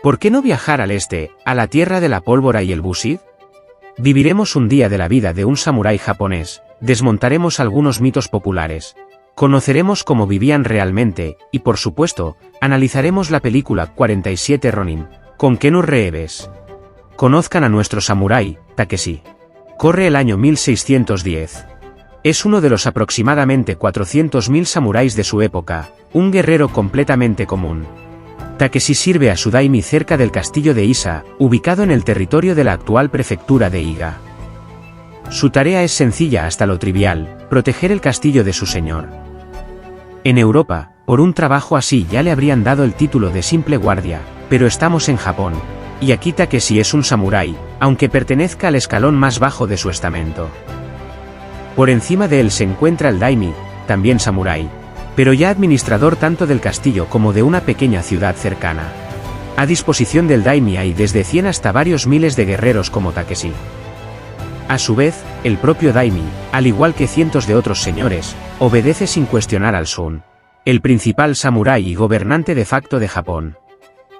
¿Por qué no viajar al este, a la tierra de la pólvora y el bushid? Viviremos un día de la vida de un samurái japonés, desmontaremos algunos mitos populares, conoceremos cómo vivían realmente, y por supuesto, analizaremos la película 47 Ronin, con Keanu Reeves. Conozcan a nuestro samurái, Takeshi. Corre el año 1610. Es uno de los aproximadamente 400.000 samuráis de su época, un guerrero completamente común. Takeshi sirve a su daimi cerca del castillo de Isa, ubicado en el territorio de la actual prefectura de Iga. Su tarea es sencilla hasta lo trivial, proteger el castillo de su señor. En Europa, por un trabajo así ya le habrían dado el título de simple guardia, pero estamos en Japón, y aquí Takeshi es un samurái, aunque pertenezca al escalón más bajo de su estamento. Por encima de él se encuentra el daimi, también samurái, pero ya administrador tanto del castillo como de una pequeña ciudad cercana. A disposición del daimi hay desde 100 hasta varios miles de guerreros como Takeshi. A su vez, el propio daimi, al igual que cientos de otros señores, obedece sin cuestionar al Shun, el principal samurái y gobernante de facto de Japón.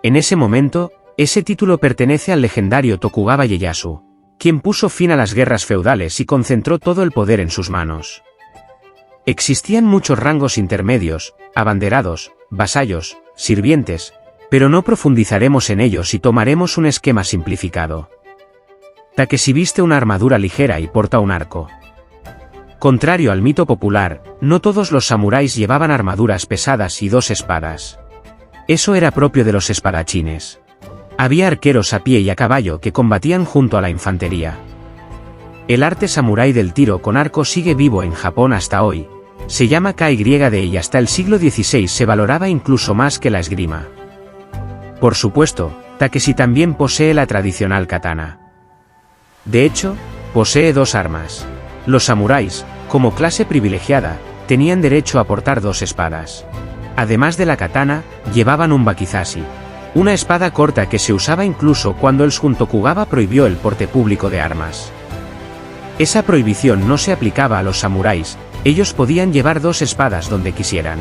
En ese momento, ese título pertenece al legendario Tokugawa Ieyasu, quien puso fin a las guerras feudales y concentró todo el poder en sus manos. Existían muchos rangos intermedios, abanderados, vasallos, sirvientes, pero no profundizaremos en ellos y tomaremos un esquema simplificado. Takeshi viste una armadura ligera y porta un arco. Contrario al mito popular, no todos los samuráis llevaban armaduras pesadas y dos espadas. Eso era propio de los espadachines. Había arqueros a pie y a caballo que combatían junto a la infantería. El arte samurái del tiro con arco sigue vivo en Japón hasta hoy. Se llama KY y hasta el siglo XVI se valoraba incluso más que la esgrima. Por supuesto, Takeshi también posee la tradicional katana. De hecho, posee dos armas. Los samuráis, como clase privilegiada, tenían derecho a portar dos espadas. Además de la katana, llevaban un wakizashi, una espada corta que se usaba incluso cuando el Shun Tokugawa prohibió el porte público de armas. Esa prohibición no se aplicaba a los samuráis, ellos podían llevar dos espadas donde quisieran.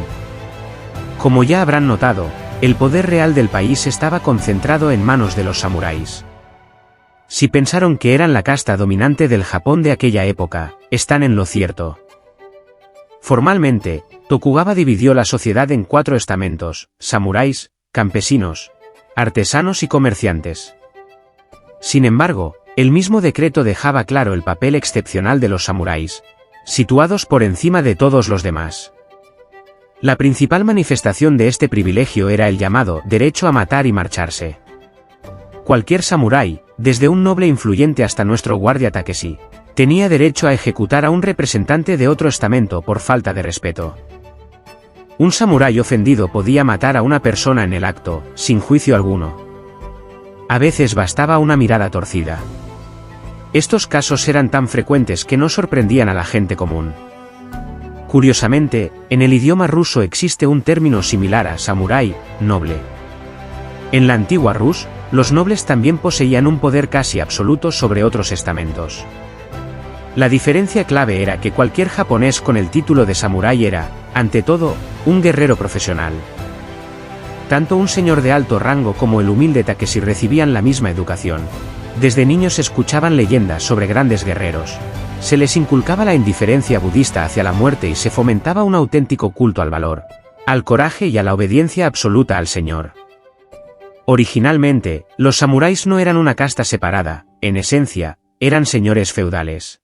Como ya habrán notado, el poder real del país estaba concentrado en manos de los samuráis. Si pensaron que eran la casta dominante del Japón de aquella época, están en lo cierto. Formalmente, Tokugawa dividió la sociedad en 4 estamentos: samuráis, campesinos, artesanos y comerciantes. Sin embargo, el mismo decreto dejaba claro el papel excepcional de los samuráis, situados por encima de todos los demás. La principal manifestación de este privilegio era el llamado derecho a matar y marcharse. Cualquier samurái, desde un noble influyente hasta nuestro guardia Takeshi, tenía derecho a ejecutar a un representante de otro estamento por falta de respeto. Un samurái ofendido podía matar a una persona en el acto, sin juicio alguno. A veces bastaba una mirada torcida. Estos casos eran tan frecuentes que no sorprendían a la gente común. Curiosamente, en el idioma ruso existe un término similar a samurái, noble. En la antigua Rus, los nobles también poseían un poder casi absoluto sobre otros estamentos. La diferencia clave era que cualquier japonés con el título de samurái era, ante todo, un guerrero profesional. Tanto un señor de alto rango como el humilde Takeshi recibían la misma educación. Desde niños escuchaban leyendas sobre grandes guerreros. Se les inculcaba la indiferencia budista hacia la muerte y se fomentaba un auténtico culto al valor, al coraje y a la obediencia absoluta al señor. Originalmente, los samuráis no eran una casta separada, en esencia, eran señores feudales.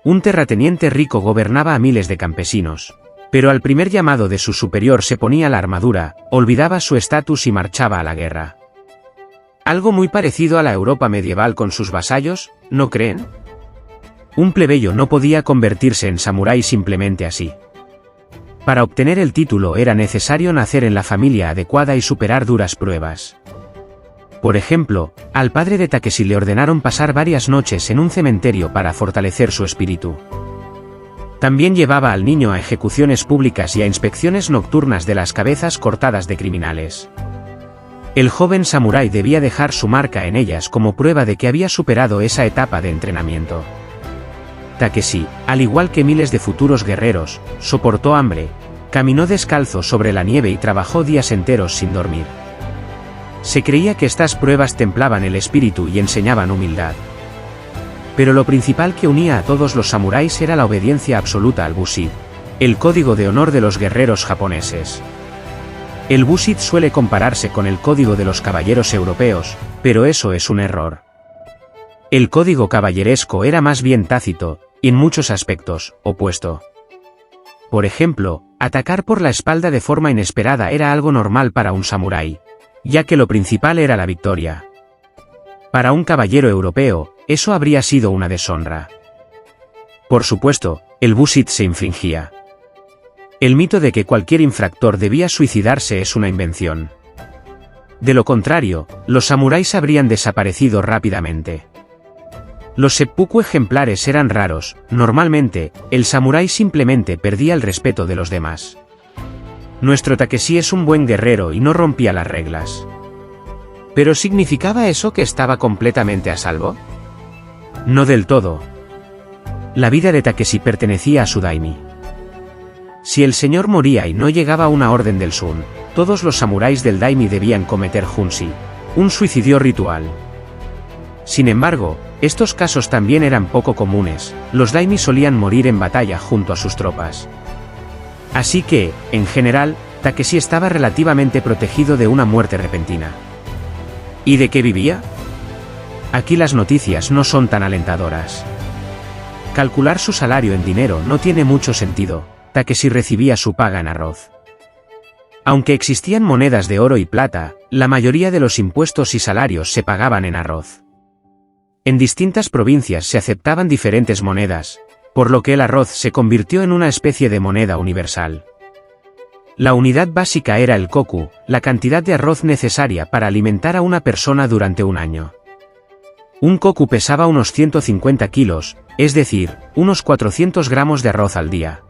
Un terrateniente rico gobernaba a miles de campesinos, pero al primer llamado de su superior se ponía la armadura, olvidaba su estatus y marchaba a la guerra. Algo muy parecido a la Europa medieval con sus vasallos, ¿no creen? Un plebeyo no podía convertirse en samurái simplemente así. Para obtener el título era necesario nacer en la familia adecuada y superar duras pruebas. Por ejemplo, al padre de Takeshi le ordenaron pasar varias noches en un cementerio para fortalecer su espíritu. También llevaba al niño a ejecuciones públicas y a inspecciones nocturnas de las cabezas cortadas de criminales. El joven samurái debía dejar su marca en ellas como prueba de que había superado esa etapa de entrenamiento. Takeshi, al igual que miles de futuros guerreros, soportó hambre, caminó descalzo sobre la nieve y trabajó días enteros sin dormir. Se creía que estas pruebas templaban el espíritu y enseñaban humildad. Pero lo principal que unía a todos los samuráis era la obediencia absoluta al Bushido, el código de honor de los guerreros japoneses. El Bushido suele compararse con el código de los caballeros europeos, pero eso es un error. El código caballeresco era más bien tácito, y en muchos aspectos, opuesto. Por ejemplo, atacar por la espalda de forma inesperada era algo normal para un samurái, ya que lo principal era la victoria. Para un caballero europeo, eso habría sido una deshonra. Por supuesto, el Bushido se infringía. El mito de que cualquier infractor debía suicidarse es una invención. De lo contrario, los samuráis habrían desaparecido rápidamente. Los seppuku ejemplares eran raros, normalmente, el samurái simplemente perdía el respeto de los demás. Nuestro Takeshi es un buen guerrero y no rompía las reglas. ¿Pero significaba eso que estaba completamente a salvo? No del todo. La vida de Takeshi pertenecía a su daimi. Si el señor moría y no llegaba una orden del Shun, todos los samuráis del daimi debían cometer junshi, un suicidio ritual. Sin embargo, estos casos también eran poco comunes, los daimi solían morir en batalla junto a sus tropas. Así que, en general, Takeshi estaba relativamente protegido de una muerte repentina. ¿Y de qué vivía? Aquí las noticias no son tan alentadoras. Calcular su salario en dinero no tiene mucho sentido, Takeshi recibía su paga en arroz. Aunque existían monedas de oro y plata, la mayoría de los impuestos y salarios se pagaban en arroz. En distintas provincias se aceptaban diferentes monedas, por lo que el arroz se convirtió en una especie de moneda universal. La unidad básica era el koku, la cantidad de arroz necesaria para alimentar a una persona durante un año. Un koku pesaba unos 150 kilos, es decir, unos 400 gramos de arroz al día.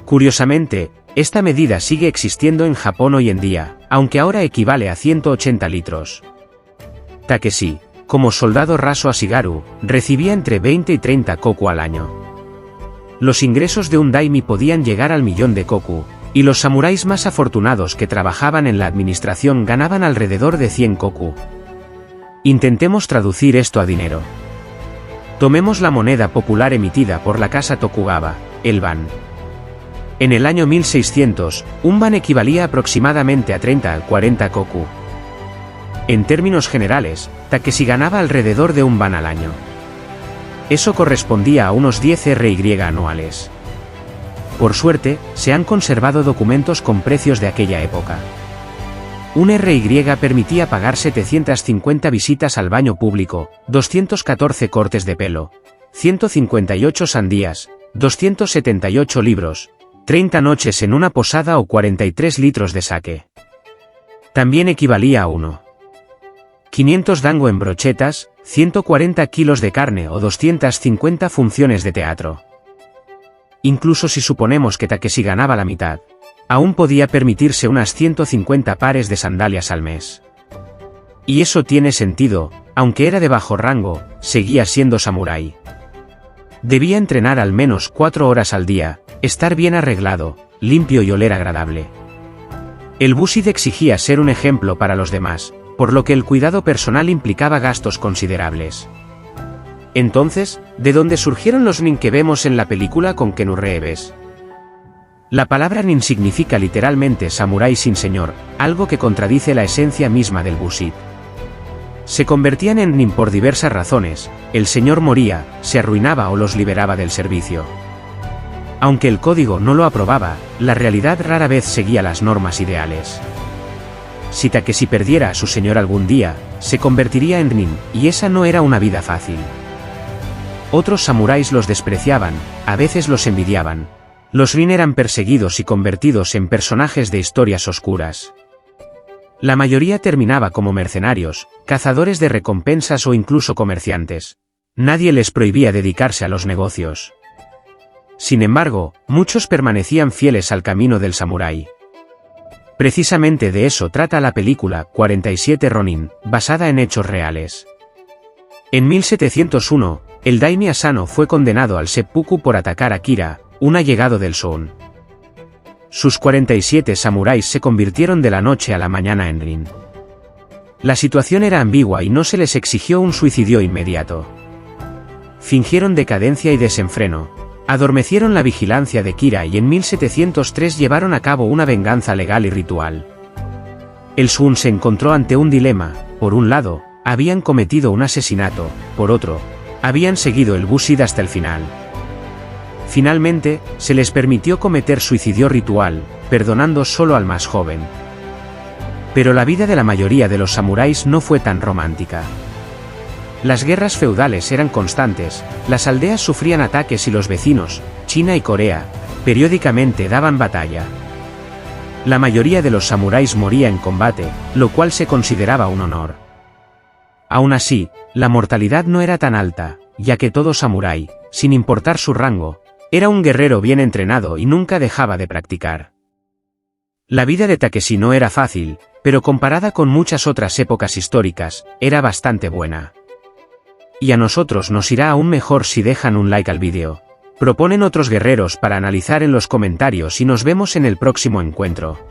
Curiosamente, esta medida sigue existiendo en Japón hoy en día, aunque ahora equivale a 180 litros. Takeshi, como soldado raso Ashigaru, recibía entre 20 y 30 koku al año. Los ingresos de un daimi podían llegar al 1.000.000 de koku, y los samuráis más afortunados que trabajaban en la administración ganaban alrededor de 100 koku. Intentemos traducir esto a dinero. Tomemos la moneda popular emitida por la casa Tokugawa, el ban. En el año 1600, un ban equivalía aproximadamente a 30 a 40 koku. En términos generales, Takeshi ganaba alrededor de un ban al año. Eso correspondía a unos 10 RY anuales. Por suerte, se han conservado documentos con precios de aquella época. Un RY permitía pagar 750 visitas al baño público, 214 cortes de pelo, 158 sandías, 278 libros, 30 noches en una posada o 43 litros de sake. También equivalía a 500 dango en brochetas, 140 kilos de carne o 250 funciones de teatro. Incluso si suponemos que Takeshi ganaba la mitad, aún podía permitirse unas 150 pares de sandalias al mes. Y eso tiene sentido, aunque era de bajo rango, seguía siendo samurái. Debía entrenar al menos 4 horas al día, estar bien arreglado, limpio y oler agradable. El Bushido exigía ser un ejemplo para los demás, por lo que el cuidado personal implicaba gastos considerables. Entonces, ¿de dónde surgieron los nin que vemos en la película con Keanu Reeves? La palabra nin significa literalmente samurái sin señor, algo que contradice la esencia misma del Bushido. Se convertían en nin por diversas razones, el señor moría, se arruinaba o los liberaba del servicio. Aunque el código no lo aprobaba, la realidad rara vez seguía las normas ideales. Si Takeshi perdiera a su señor algún día, se convertiría en nin, y esa no era una vida fácil. Otros samuráis los despreciaban, a veces los envidiaban. Los nin eran perseguidos y convertidos en personajes de historias oscuras. La mayoría terminaba como mercenarios, cazadores de recompensas o incluso comerciantes. Nadie les prohibía dedicarse a los negocios. Sin embargo, muchos permanecían fieles al camino del samurái. Precisamente de eso trata la película 47 Ronin, basada en hechos reales. En 1701, el daimi Asano fue condenado al seppuku por atacar a Kira, un allegado del Shun. Sus 47 samuráis se convirtieron de la noche a la mañana en nin. La situación era ambigua y no se les exigió un suicidio inmediato. Fingieron decadencia y desenfreno. Adormecieron la vigilancia de Kira y en 1703 llevaron a cabo una venganza legal y ritual. El Sun se encontró ante un dilema: por un lado, habían cometido un asesinato, por otro, habían seguido el Bushid hasta el final. Finalmente, se les permitió cometer suicidio ritual, perdonando solo al más joven. Pero la vida de la mayoría de los samuráis no fue tan romántica. Las guerras feudales eran constantes, las aldeas sufrían ataques y los vecinos, China y Corea, periódicamente daban batalla. La mayoría de los samuráis moría en combate, lo cual se consideraba un honor. Aún así, la mortalidad no era tan alta, ya que todo samurái, sin importar su rango, era un guerrero bien entrenado y nunca dejaba de practicar. La vida de Takeshi no era fácil, pero comparada con muchas otras épocas históricas, era bastante buena. Y a nosotros nos irá aún mejor si dejan un like al vídeo. Proponen otros guerreros para analizar en los comentarios y nos vemos en el próximo encuentro.